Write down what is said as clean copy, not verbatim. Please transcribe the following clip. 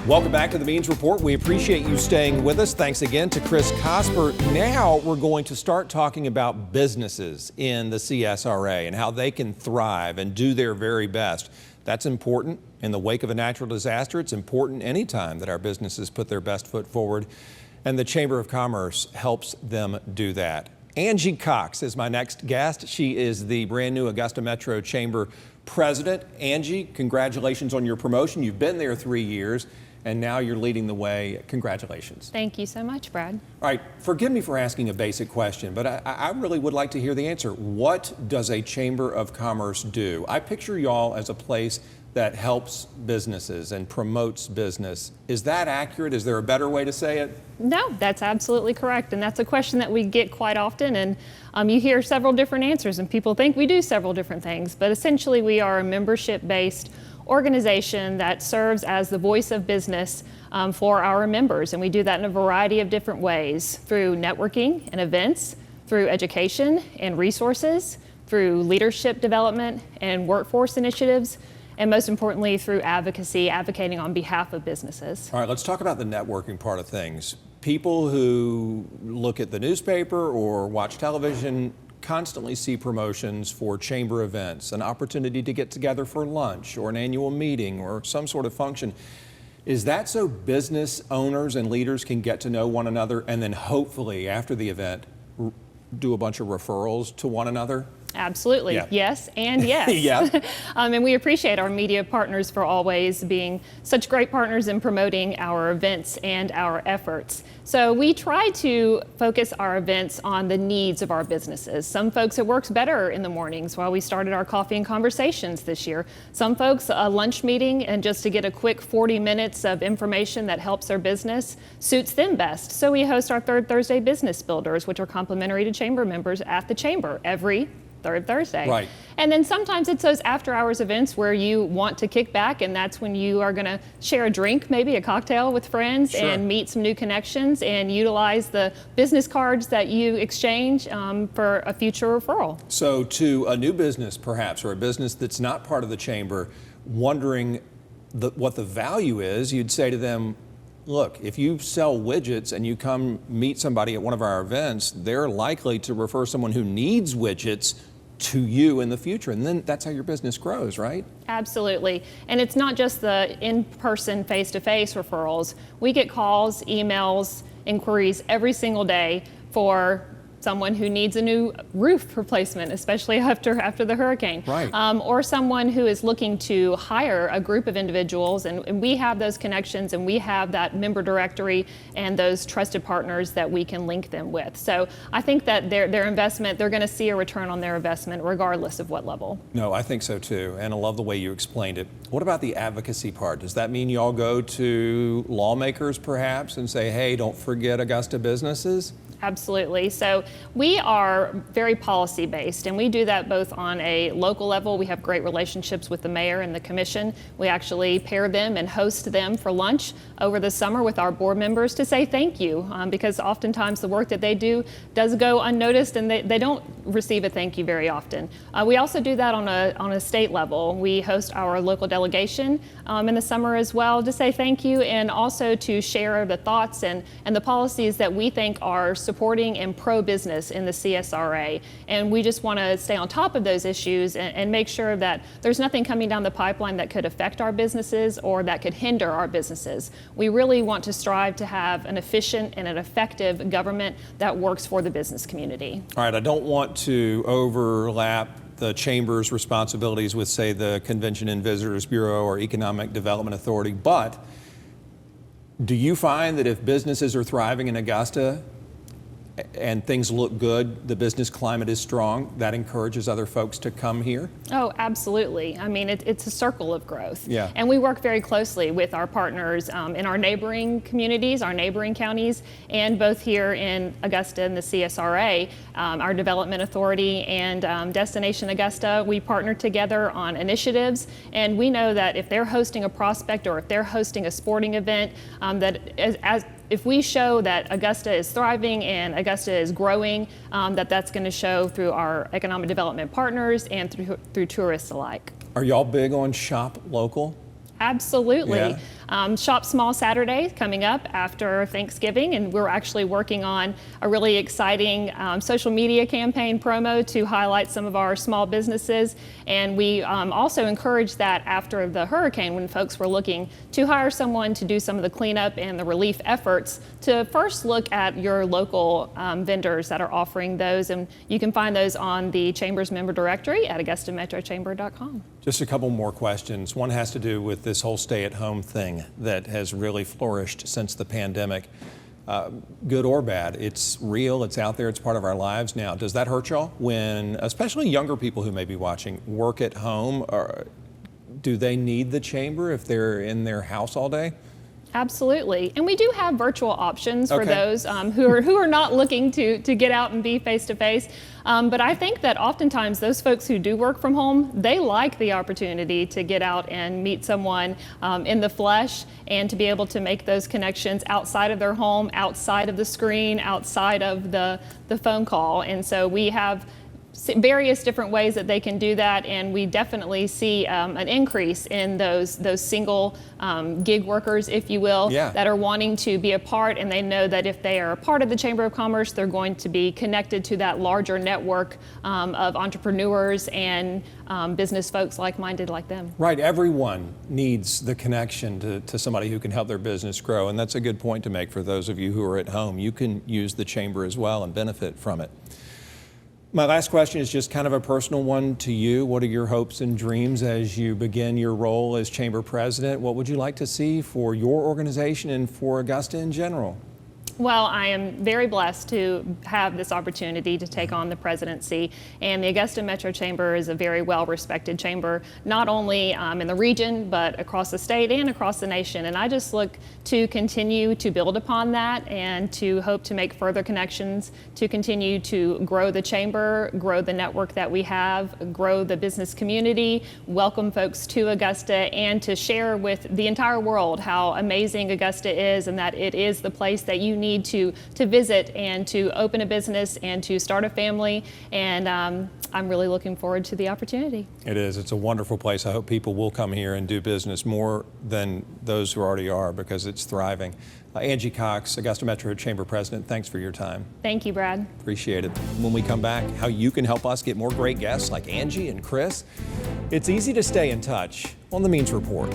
Welcome back to the Means Report. We appreciate you staying with us. Thanks again to Chris Cosper. Now we're going to start talking about businesses in the CSRA and how they can thrive and do their very best. That's important in the wake of a natural disaster. It's important anytime that our businesses put their best foot forward, and the Chamber of Commerce helps them do that. Angie Cox is my next guest. She is the brand new Augusta Metro Chamber president. Angie, congratulations on your promotion. You've been there 3 years, and now you're leading the way. Congratulations. Thank you so much, Brad. All right, forgive me for asking a basic question, but I really would like to hear the answer. What does a Chamber of Commerce do? I picture y'all as a place that helps businesses and promotes business. Is that accurate? Is there a better way to say it? No, that's absolutely correct. And that's a question that we get quite often. And you hear several different answers, and people think we do several different things. But essentially, we are a membership-based organization that serves as the voice of business for our members. And we do that in a variety of different ways, through networking and events, through education and resources, through leadership development and workforce initiatives, and most importantly, through advocacy, advocating on behalf of businesses. All right, let's talk about the networking part of things. People who look at the newspaper or watch television constantly see promotions for chamber events, an opportunity to get together for lunch or an annual meeting or some sort of function. Is that so business owners and leaders can get to know one another and then hopefully after the event do a bunch of referrals to one another? Absolutely. Yeah. Yes and yes. Yeah. And we appreciate our media partners for always being such great partners in promoting our events and our efforts. So we try to focus our events on the needs of our businesses. Some folks, it works better in the mornings while we started our coffee and conversations this year. Some folks, a lunch meeting and just to get a quick 40 minutes of information that helps their business suits them best. So we host our Third Thursday Business Builders, which are complimentary to Chamber members at the Chamber every third Thursday. Right. And then sometimes it's those after hours events where you want to kick back, and that's when you are going to share a drink, maybe a cocktail with friends, sure, and meet some new connections and utilize the business cards that you exchange for a future referral. So to a new business perhaps, or a business that's not part of the chamber, wondering what the value is, you'd say to them, look, if you sell widgets and you come meet somebody at one of our events, they're likely to refer someone who needs widgets to you in the future, and then that's how your business grows, right? Absolutely. And it's not just the in-person, face-to-face referrals. We get calls, emails, inquiries every single day for someone who needs a new roof replacement, especially after the hurricane. Right. Or someone who is looking to hire a group of individuals, and we have those connections and we have that member directory and those trusted partners that we can link them with. So I think that their investment, they're going to see a return on their investment regardless of what level. No, I think so too, and I love the way you explained it. What about the advocacy part? Does that mean y'all go to lawmakers perhaps and say, hey, don't forget Augusta businesses? Absolutely. So we are very policy based, and we do that both on a local level. We have great relationships with the mayor and the commission. We actually pair them and host them for lunch over the summer with our board members to say thank you, because oftentimes the work that they do does go unnoticed and they don't receive a thank you very often. We also do that on a state level. We host our local delegation in the summer as well to say thank you, and also to share the thoughts and the policies that we think are supporting and pro-business in the CSRA. And we just want to stay on top of those issues and make sure that there's nothing coming down the pipeline that could affect our businesses or that could hinder our businesses. We really want to strive to have an efficient and an effective government that works for the business community. All right, I don't want to overlap the Chamber's responsibilities with, say, the Convention and Visitors Bureau or Economic Development Authority, but do you find that if businesses are thriving in Augusta and things look good, the business climate is strong, that encourages other folks to come here? Oh, absolutely. I mean, it's a circle of growth. Yeah. And we work very closely with our partners in our neighboring communities, our neighboring counties, and both here in Augusta and the CSRA, our Development Authority and Destination Augusta. We partner together on initiatives, and we know that if they're hosting a prospect or if they're hosting a sporting event, if we show that Augusta is thriving and Augusta is growing, that's going to show through our economic development partners and through tourists alike. Are y'all big on shop local? Absolutely. Yeah. Shop Small Saturday coming up after Thanksgiving, and we're actually working on a really exciting social media campaign promo to highlight some of our small businesses. And we also encouraged that after the hurricane, when folks were looking to hire someone to do some of the cleanup and the relief efforts, to first look at your local vendors that are offering those. And you can find those on the Chamber's member directory at AugustaMetroChamber.com. Just a couple more questions. One has to do with this whole stay-at-home thing that has really flourished since the pandemic. Good or bad, it's real, it's out there, it's part of our lives now. Does that hurt y'all when, especially younger people who may be watching, work at home? Or do they need the chamber if they're in their house all day? Absolutely, and we do have virtual options for those who are not looking to get out and be face to face. But I think that oftentimes those folks who do work from home, they like the opportunity to get out and meet someone in the flesh, and to be able to make those connections outside of their home, outside of the screen, outside of the phone call. And so we have various different ways that they can do that, and we definitely see an increase in those single gig workers, if you will, that are wanting to be a part, and they know that if they are a part of the Chamber of Commerce, they're going to be connected to that larger network of entrepreneurs and business folks like-minded like them. Right, everyone needs the connection to somebody who can help their business grow, and that's a good point to make for those of you who are at home. You can use the Chamber as well and benefit from it. My last question is just kind of a personal one to you. What are your hopes and dreams as you begin your role as Chamber President? What would you like to see for your organization and for Augusta in general? Well, I am very blessed to have this opportunity to take on the presidency, and the Augusta Metro Chamber is a very well-respected chamber, not only in the region, but across the state and across the nation. And I just look to continue to build upon that and to hope to make further connections, to continue to grow the chamber, grow the network that we have, grow the business community, welcome folks to Augusta, and to share with the entire world how amazing Augusta is, and that it is the place that you need to visit and to open a business and to start a family. And I'm really looking forward to the opportunity. It is. It's a wonderful place. I hope people will come here and do business more than those who already are, because it's thriving. Angie Cox, Augusta Metro Chamber President, thanks for your time. Thank you, Brad. Appreciate it. When we come back, how you can help us get more great guests like Angie and Chris. It's easy to stay in touch on the Means Report.